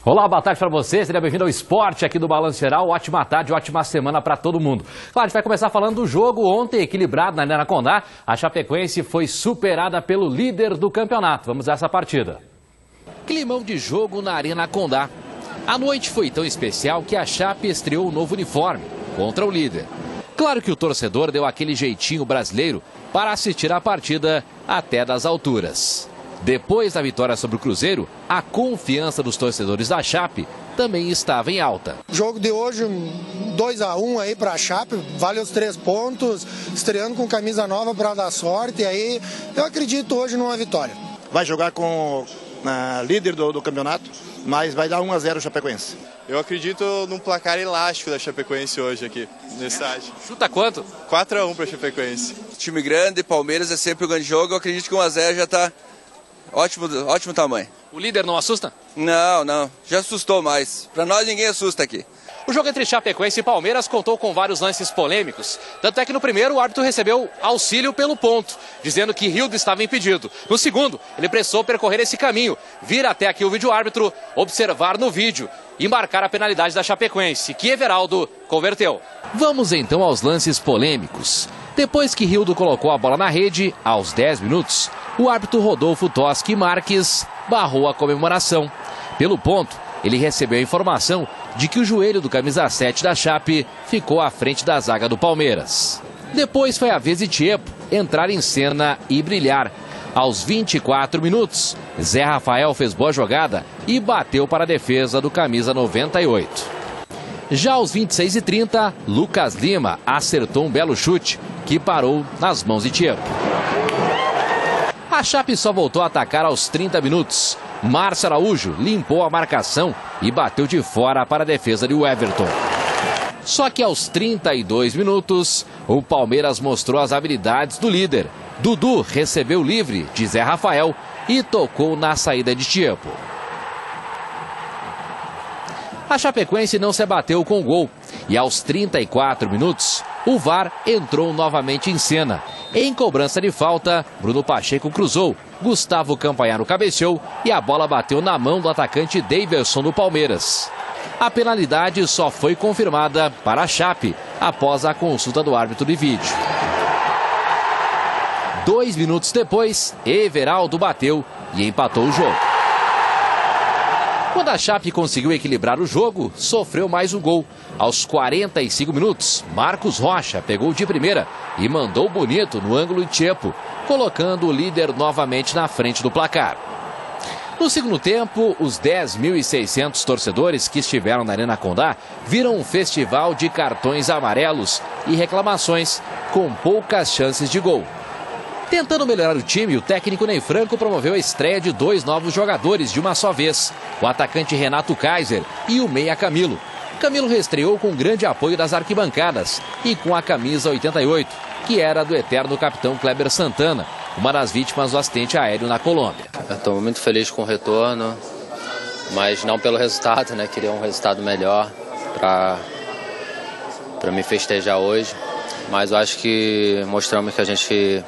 Olá, boa tarde para você, seja bem-vindo ao Esporte aqui do Balanço Geral. Ótima tarde, ótima semana para todo mundo. Claro, a gente vai começar falando do jogo ontem, equilibrado na Arena Condá. A Chapecoense foi superada pelo líder do campeonato. Vamos a essa partida. Climão de jogo na Arena Condá. A noite foi tão especial que a Chape estreou um novo uniforme contra o líder. Claro que o torcedor deu aquele jeitinho brasileiro para assistir a partida até das alturas. Depois da vitória sobre o Cruzeiro, a confiança dos torcedores da Chape também estava em alta. O jogo de hoje, 2-1 aí para a Chape, vale os 3 pontos, estreando com camisa nova para dar sorte, e aí eu acredito hoje numa vitória. Vai jogar com a líder do campeonato, mas vai dar 1-0 o Chapecoense. Eu acredito num placar elástico da Chapecoense hoje aqui no estádio. Chuta quanto? 4-1 para a Chapecoense. Time grande, Palmeiras é sempre um grande jogo, eu acredito que 1-0 já está ótimo tamanho. O líder não assusta? Não, já assustou mais. Para nós ninguém assusta aqui. O jogo entre Chapecoense e Palmeiras contou com vários lances polêmicos. Tanto é que no primeiro o árbitro recebeu auxílio pelo ponto, dizendo que Rildo estava impedido. No segundo, ele precisou percorrer esse caminho, vir até aqui o vídeo-árbitro, observar no vídeo e marcar a penalidade da Chapecoense, que Everaldo converteu. Vamos então aos lances polêmicos. Depois que Rildo colocou a bola na rede, aos 10 minutos, o árbitro Rodolfo Toschi Marques barrou a comemoração. Pelo ponto, ele recebeu a informação de que o joelho do camisa 7 da Chape ficou à frente da zaga do Palmeiras. Depois foi a vez de Tiepo entrar em cena e brilhar. Aos 24 minutos, Zé Rafael fez boa jogada e bateu para a defesa do camisa 98. Já aos 26h30, Lucas Lima acertou um belo chute que parou nas mãos de Tiepo. A Chape só voltou a atacar aos 30 minutos. Márcio Araújo limpou a marcação e bateu de fora para a defesa de Everton. Só que aos 32 minutos, o Palmeiras mostrou as habilidades do líder. Dudu recebeu livre de Zé Rafael e tocou na saída de Tiepo. A Chapecoense não se abateu com o gol e aos 34 minutos, o VAR entrou novamente em cena. Em cobrança de falta, Bruno Pacheco cruzou, Gustavo Campanharo cabeceou e a bola bateu na mão do atacante Daverson do Palmeiras. A penalidade só foi confirmada para a Chape após a consulta do árbitro de vídeo. 2 minutos depois, Everaldo bateu e empatou o jogo. Quando a Chape conseguiu equilibrar o jogo, sofreu mais um gol. Aos 45 minutos, Marcos Rocha pegou de primeira e mandou bonito no ângulo de Tiepo, colocando o líder novamente na frente do placar. No segundo tempo, os 10.600 torcedores que estiveram na Arena Condá viram um festival de cartões amarelos e reclamações, com poucas chances de gol. Tentando melhorar o time, o técnico Ney Franco promoveu a estreia de 2 novos jogadores de uma só vez, o atacante Renato Kaiser e o meia Camilo. Camilo reestreou com grande apoio das arquibancadas e com a camisa 88, que era do eterno capitão Kleber Santana, uma das vítimas do acidente aéreo na Colômbia. Estou muito feliz com o retorno, mas não pelo resultado, né? Queria um resultado melhor para me festejar hoje, mas eu acho que mostramos que a gente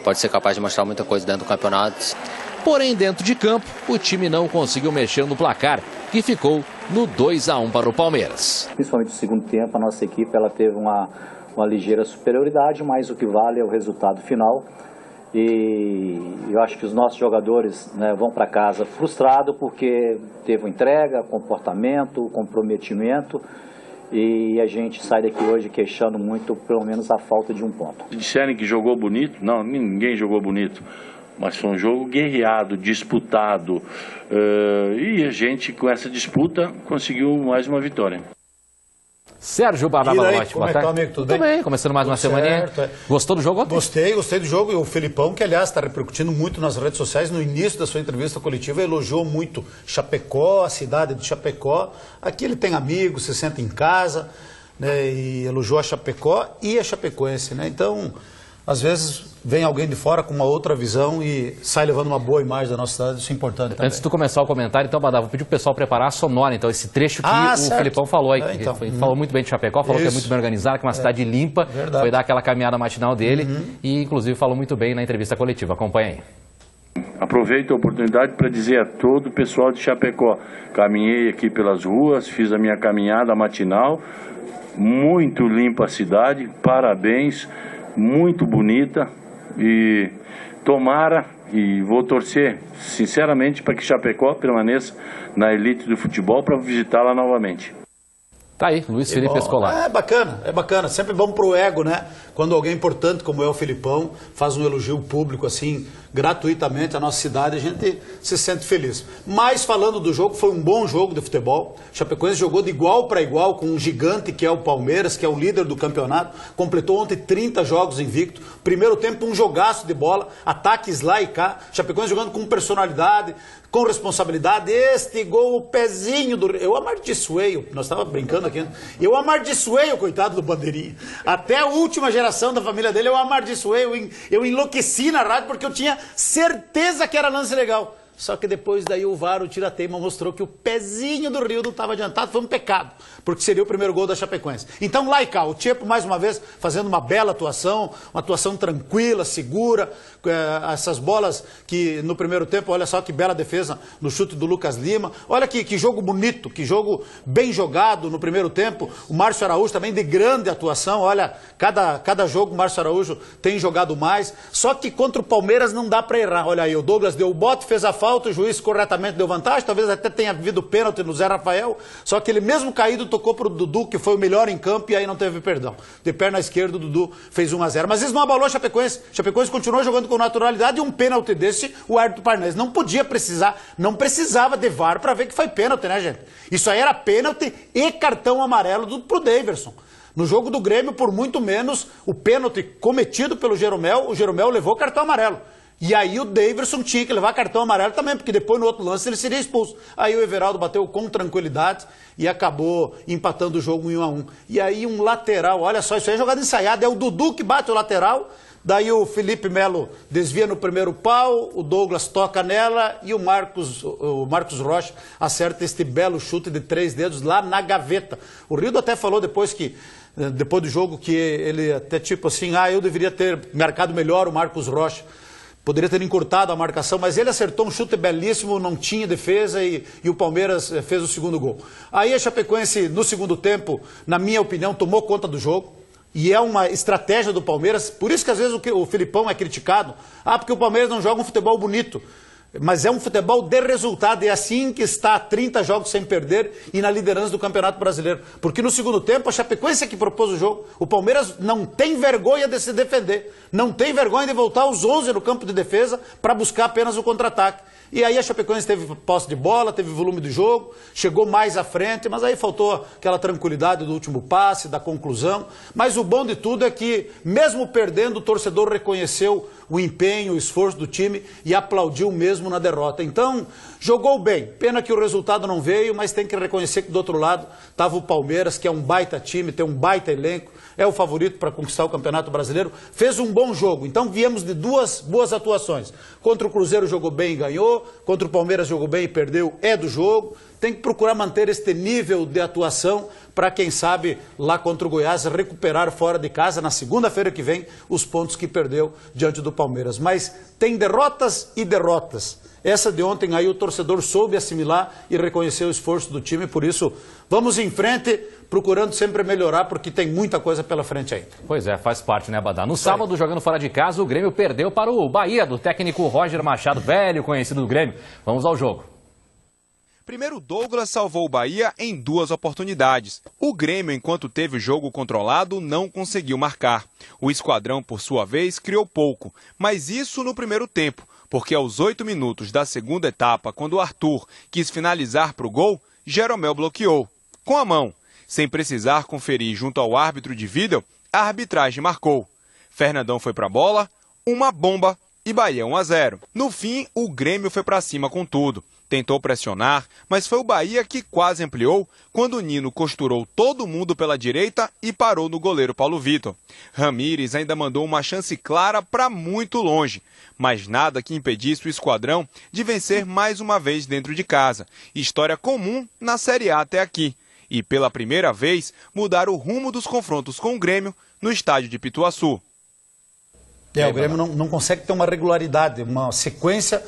pode ser capaz de mostrar muita coisa dentro do campeonato. Porém, dentro de campo, o time não conseguiu mexer no placar, que ficou no 2-1 para o Palmeiras. Principalmente no segundo tempo, a nossa equipe ela teve uma ligeira superioridade, mas o que vale é o resultado final. E eu acho que os nossos jogadores, né, vão para casa frustrados porque teve entrega, comportamento, comprometimento. E a gente sai daqui hoje queixando muito, pelo menos, a falta de um ponto. Disserem que jogou bonito? Não, ninguém jogou bonito. Mas foi um jogo guerreado, disputado. E a gente, com essa disputa, conseguiu mais uma vitória. Sérgio Barnaba, como é que tá, amigo? Tudo bem? Começando mais uma semaninha. Gostou do jogo ontem? Gostei do jogo. E o Felipão, que aliás está repercutindo muito nas redes sociais, no início da sua entrevista coletiva, elogiou muito Chapecó, a cidade de Chapecó. Aqui ele tem amigos, se sente em casa, né, e elogiou a Chapecó e a Chapecoense, né? Então, às vezes vem alguém de fora com uma outra visão e sai levando uma boa imagem da nossa cidade, isso é importante também. Antes de tu começar o comentário, então, Badava, vou pedir pro pessoal preparar a sonora, então, esse trecho que o Felipão falou aí. Falou muito bem de Chapecó, falou que é muito bem organizado, que é uma cidade limpa, foi dar aquela caminhada matinal dele e, inclusive, falou muito bem na entrevista coletiva. Acompanha aí. Aproveito a oportunidade para dizer a todo o pessoal de Chapecó, caminhei aqui pelas ruas, fiz a minha caminhada matinal, muito limpa a cidade, parabéns, muito bonita, e tomara e vou torcer sinceramente para que Chapecó permaneça na elite do futebol para visitá-la novamente. Tá aí, Luiz Felipe Escolar. É bacana. Sempre vamos pro ego, né? Quando alguém importante como é o Filipão faz um elogio público assim, gratuitamente à nossa cidade, a gente se sente feliz. Mas falando do jogo, foi um bom jogo de futebol. Chapecoense jogou de igual para igual com um gigante que é o Palmeiras, que é o líder do campeonato. Completou ontem 30 jogos invicto. Primeiro tempo, um jogaço de bola, ataques lá e cá. Chapecoense jogando com personalidade, com responsabilidade. Este gol, o pezinho do... Eu amaldiçoei, nós estávamos brincando aqui, eu amaldiçoei o coitado do Bandeirinha. Até a última geração da família dele eu amaldiçoei, eu enlouqueci na rádio porque eu tinha certeza que era lance legal. Só que depois daí o VAR, o tira-teima, mostrou que o pezinho do Rio não estava adiantado, foi um pecado, porque seria o primeiro gol da Chapecoense. Então lá e cá, o Tchepo mais uma vez fazendo uma bela atuação, uma atuação tranquila, segura, essas bolas que no primeiro tempo, olha só que bela defesa no chute do Lucas Lima, olha que jogo bonito, que jogo bem jogado no primeiro tempo, o Márcio Araújo também de grande atuação, olha, cada jogo o Márcio Araújo tem jogado mais, só que contra o Palmeiras não dá para errar, olha aí, o Douglas deu o bote, fez a falta, o juiz corretamente deu vantagem, talvez até tenha havido pênalti no Zé Rafael, só que ele mesmo caído tocou para o Dudu, que foi o melhor em campo, e aí não teve perdão. De perna esquerda, o Dudu fez 1-0. Mas isso não abalou a Chapecoense. Chapecoense continuou jogando com naturalidade e um pênalti desse, o árbitro Parnaense não precisava de VAR para ver que foi pênalti, né, gente? Isso aí era pênalti e cartão amarelo pro Daverson. No jogo do Grêmio, por muito menos, o pênalti cometido pelo Jeromel, o Jeromel levou cartão amarelo. E aí o Daverson tinha que levar cartão amarelo também, porque depois no outro lance ele seria expulso. Aí o Everaldo bateu com tranquilidade e acabou empatando o jogo em 1-1. E aí um lateral, olha só, isso aí é jogada ensaiada, é o Dudu que bate o lateral, daí o Felipe Melo desvia no primeiro pau, o Douglas toca nela e o Marcos Rocha acerta este belo chute de 3 dedos lá na gaveta. O Rildo até falou depois do jogo que ele até tipo assim, eu deveria ter marcado melhor o Marcos Rocha. Poderia ter encurtado a marcação, mas ele acertou um chute belíssimo, não tinha defesa e o Palmeiras fez o segundo gol. Aí a Chapecoense, no segundo tempo, na minha opinião, tomou conta do jogo. E é uma estratégia do Palmeiras, por isso que às vezes o Filipão é criticado. Porque o Palmeiras não joga um futebol bonito. Mas é um futebol de resultado, é assim que está 30 jogos sem perder e na liderança do Campeonato Brasileiro. Porque no segundo tempo a Chapecoense é que propôs o jogo, o Palmeiras não tem vergonha de se defender, não tem vergonha de voltar aos 11 no campo de defesa para buscar apenas o contra-ataque. E aí a Chapecoense teve posse de bola, teve volume de jogo, chegou mais à frente, mas aí faltou aquela tranquilidade do último passe, da conclusão. Mas o bom de tudo é que, mesmo perdendo, o torcedor reconheceu o empenho, o esforço do time e aplaudiu mesmo na derrota. Então, jogou bem. Pena que o resultado não veio, mas tem que reconhecer que do outro lado estava o Palmeiras, que é um baita time, tem um baita elenco, é o favorito para conquistar o Campeonato Brasileiro. Fez um bom jogo. Então, viemos de duas boas atuações. Contra o Cruzeiro jogou bem e ganhou, contra o Palmeiras jogou bem e perdeu, é do jogo. Tem que procurar manter este nível de atuação para, quem sabe, lá contra o Goiás, recuperar fora de casa, na segunda-feira que vem, os pontos que perdeu diante do Palmeiras. Mas tem derrotas e derrotas. Essa de ontem aí o torcedor soube assimilar e reconhecer o esforço do time, por isso vamos em frente, procurando sempre melhorar, porque tem muita coisa pela frente ainda. Pois é, faz parte, né, Badá? No sábado, jogando fora de casa, o Grêmio perdeu para o Bahia, do técnico Roger Machado, velho conhecido do Grêmio. Vamos ao jogo. Primeiro, Douglas salvou o Bahia em 2 oportunidades. O Grêmio, enquanto teve o jogo controlado, não conseguiu marcar. O esquadrão, por sua vez, criou pouco, mas isso no primeiro tempo, porque aos 8 minutos da segunda etapa, quando o Arthur quis finalizar para o gol, Jeromel bloqueou, com a mão. Sem precisar conferir junto ao árbitro de vídeo, a arbitragem marcou. Fernandão foi para a bola, uma bomba e Bahia 1-0. No fim, o Grêmio foi para cima com tudo. Tentou pressionar, mas foi o Bahia que quase ampliou quando o Nino costurou todo mundo pela direita e parou no goleiro Paulo Vitor. Ramírez ainda mandou uma chance clara para muito longe, mas nada que impedisse o esquadrão de vencer mais uma vez dentro de casa. História comum na Série A até aqui. E pela primeira vez mudar o rumo dos confrontos com o Grêmio no estádio de Pituaçu. O Grêmio não consegue ter uma regularidade, uma sequência.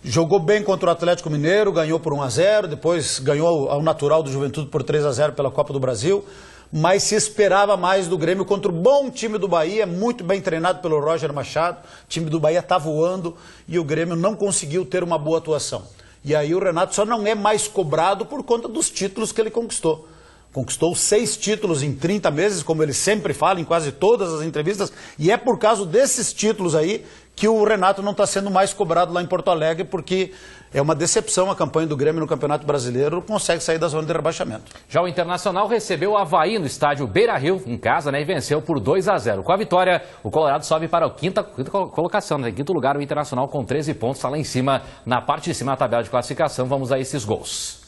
Jogou bem contra o Atlético Mineiro, ganhou por 1-0, depois ganhou ao natural do Juventude por 3-0 pela Copa do Brasil, mas se esperava mais do Grêmio contra o bom time do Bahia, muito bem treinado pelo Roger Machado. O time do Bahia está voando e o Grêmio não conseguiu ter uma boa atuação. E aí o Renato só não é mais cobrado por conta dos títulos que ele conquistou. Conquistou 6 títulos em 30 meses, como ele sempre fala em quase todas as entrevistas, e é por causa desses títulos aí que o Renato não está sendo mais cobrado lá em Porto Alegre, porque é uma decepção a campanha do Grêmio no Campeonato Brasileiro, consegue sair da zona de rebaixamento. Já o Internacional recebeu o Avaí no estádio Beira-Rio, em casa, né, e venceu por 2-0. Com a vitória, o Colorado sobe para a quinta colocação, né, em quinto lugar o Internacional com 13 pontos, está lá em cima, na parte de cima da tabela de classificação. Vamos a esses gols.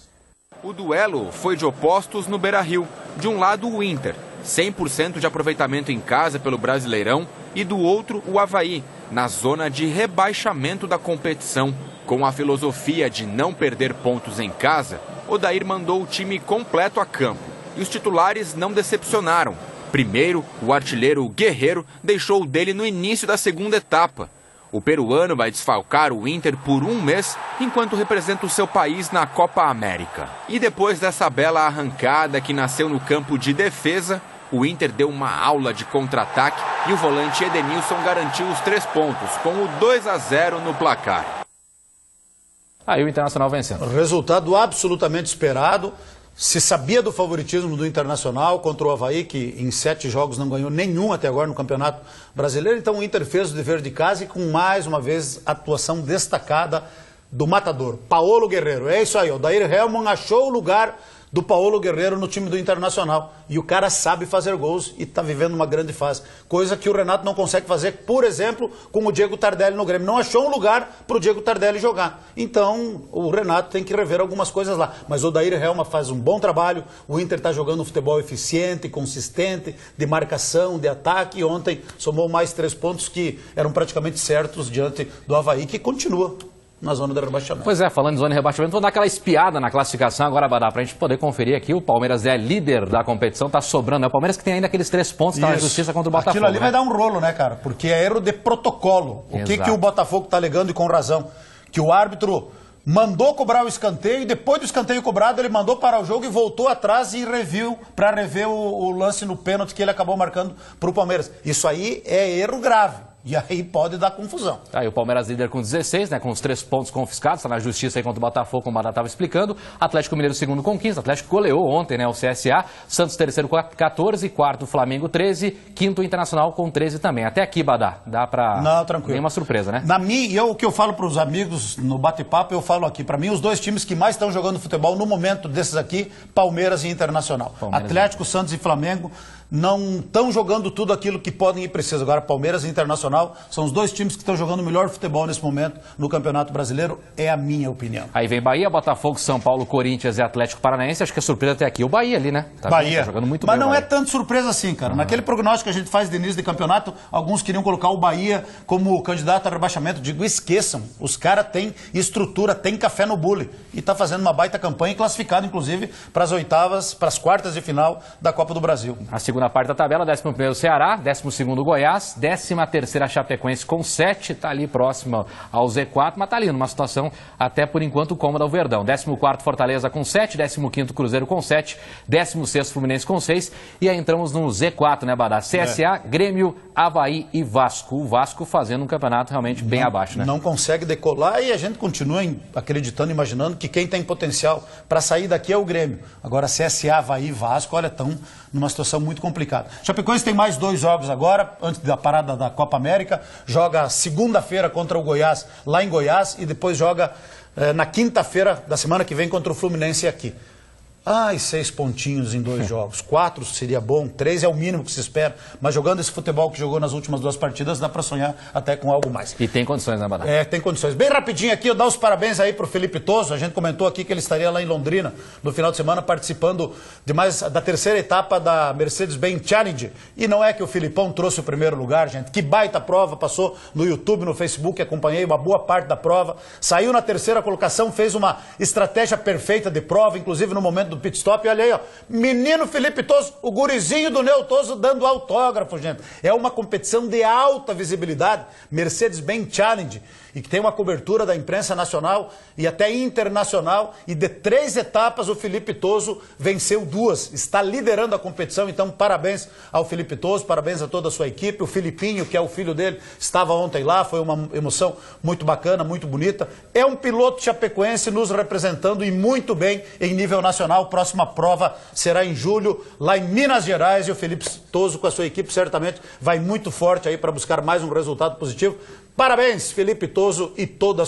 O duelo foi de opostos no Beira-Rio. De um lado, o Inter, 100% de aproveitamento em casa pelo Brasileirão, e do outro, o Avaí, na zona de rebaixamento da competição. Com a filosofia de não perder pontos em casa, Odair mandou o time completo a campo. E os titulares não decepcionaram. Primeiro, o artilheiro Guerreiro deixou o dele no início da segunda etapa. O peruano vai desfalcar o Inter por 1 mês, enquanto representa o seu país na Copa América. E depois dessa bela arrancada que nasceu no campo de defesa, o Inter deu uma aula de contra-ataque e o volante Edenilson garantiu os 3 pontos, com o 2-0 no placar. Aí o Internacional vencendo. Resultado absolutamente esperado. Se sabia do favoritismo do Internacional contra o Avaí, que em 7 jogos não ganhou nenhum até agora no Campeonato Brasileiro. Então o Inter fez o dever de casa e com mais uma vez atuação destacada do matador, Paulo Guerreiro. É isso aí, o Dair Helman achou o lugar do Paulo Guerreiro no time do Internacional. E o cara sabe fazer gols e está vivendo uma grande fase. Coisa que o Renato não consegue fazer, por exemplo, com o Diego Tardelli no Grêmio. Não achou um lugar para o Diego Tardelli jogar. Então, o Renato tem que rever algumas coisas lá. Mas o Dair Helman faz um bom trabalho. O Inter está jogando um futebol eficiente, consistente, de marcação, de ataque. E ontem somou mais 3 pontos que eram praticamente certos diante do Avaí, que continua na zona de rebaixamento. Pois é, falando de zona de rebaixamento, vou dar aquela espiada na classificação agora, Badá, pra gente poder conferir aqui. O Palmeiras é líder da competição, tá sobrando. É o Palmeiras que tem ainda aqueles 3 pontos, tá na justiça contra o Botafogo. Aquilo ali vai dar um rolo, né, cara? Porque é erro de protocolo. O que o Botafogo tá alegando e com razão? Que o árbitro mandou cobrar o escanteio e depois do escanteio cobrado ele mandou parar o jogo e voltou atrás e reviu para rever o lance no pênalti que ele acabou marcando pro Palmeiras. Isso aí é erro grave. E aí pode dar confusão. Aí o Palmeiras líder com 16, né, com os 3 pontos confiscados, está na justiça aí contra o Botafogo, como o Badá estava explicando. Atlético Mineiro segundo com 15, Atlético goleou ontem, né, o CSA. Santos terceiro com 14, quarto Flamengo 13, quinto Internacional com 13 também. Até aqui, Badá, dá para... Não, tranquilo. Nenhuma surpresa, né? O que eu falo para os amigos no bate-papo, eu falo aqui. Para mim, os 2 times que mais estão jogando futebol no momento desses aqui, Palmeiras e Internacional. Atlético, Santos e Flamengo não estão jogando tudo aquilo que podem e precisam. Agora, Palmeiras e Internacional são os 2 times que estão jogando o melhor futebol nesse momento no Campeonato Brasileiro, é a minha opinião. Aí vem Bahia, Botafogo, São Paulo, Corinthians e Atlético Paranaense. Acho que a surpresa até aqui, o Bahia ali, né? Bahia. Tá jogando muito Mas bem. Mas não é tanto surpresa assim, cara. Naquele prognóstico que a gente faz de início de campeonato, alguns queriam colocar o Bahia como candidato a rebaixamento. Digo, esqueçam. Os caras têm estrutura, têm café no bule. E tá fazendo uma baita campanha e classificado, inclusive, para as oitavas, para as quartas de final da Copa do Brasil. A segunda parte da tabela, 11º Ceará, 12º Goiás, 13ª Chapecoense com 7, está ali próximo ao Z4, mas está ali numa situação até por enquanto cômoda ao Verdão. 14º Fortaleza com 7, 15º Cruzeiro com 7, 16º Fluminense com 6 e aí entramos no Z4, né, Badá? CSA, Grêmio, Avaí e Vasco. O Vasco fazendo um campeonato realmente bem abaixo, né? Não consegue decolar e a gente continua acreditando, imaginando que quem tem potencial para sair daqui é o Grêmio. Agora CSA, Avaí e Vasco, olha, estão numa situação muito complicada. Chapecoense tem mais 2 jogos agora, antes da parada da Copa América. Joga segunda-feira contra o Goiás, lá em Goiás, e depois joga na quinta-feira da semana que vem contra o Fluminense aqui. 6 pontinhos em 2 jogos. 4 seria bom, 3 é o mínimo que se espera. Mas jogando esse futebol que jogou nas últimas 2 partidas, dá para sonhar até com algo mais. E tem condições, né, Badá? Tem condições. Bem rapidinho aqui, eu dar os parabéns aí pro Felipe Toso. A gente comentou aqui que ele estaria lá em Londrina no final de semana participando da 3ª etapa da Mercedes-Benz Challenge. E não é que o Filipão trouxe o primeiro lugar, gente. Que baita prova, passou no YouTube, no Facebook, acompanhei uma boa parte da prova. Saiu na 3ª colocação, fez uma estratégia perfeita de prova, inclusive no momento do do pit stop. Olha aí, ó, menino Felipe Toso, o gurizinho do Neo Toso dando autógrafo, gente. É uma competição de alta visibilidade, Mercedes-Benz Challenge, e que tem uma cobertura da imprensa nacional e até internacional, e de 3 etapas o Felipe Toso venceu 2, está liderando a competição, então parabéns ao Felipe Toso, parabéns a toda a sua equipe. O Filipinho, que é o filho dele, estava ontem lá, foi uma emoção muito bacana, muito bonita. É um piloto chapecoense nos representando e muito bem em nível nacional. Próxima prova será em julho, lá em Minas Gerais, e o Felipe Toso com a sua equipe certamente vai muito forte aí para buscar mais um resultado positivo. Parabéns, Felipe Toso e toda a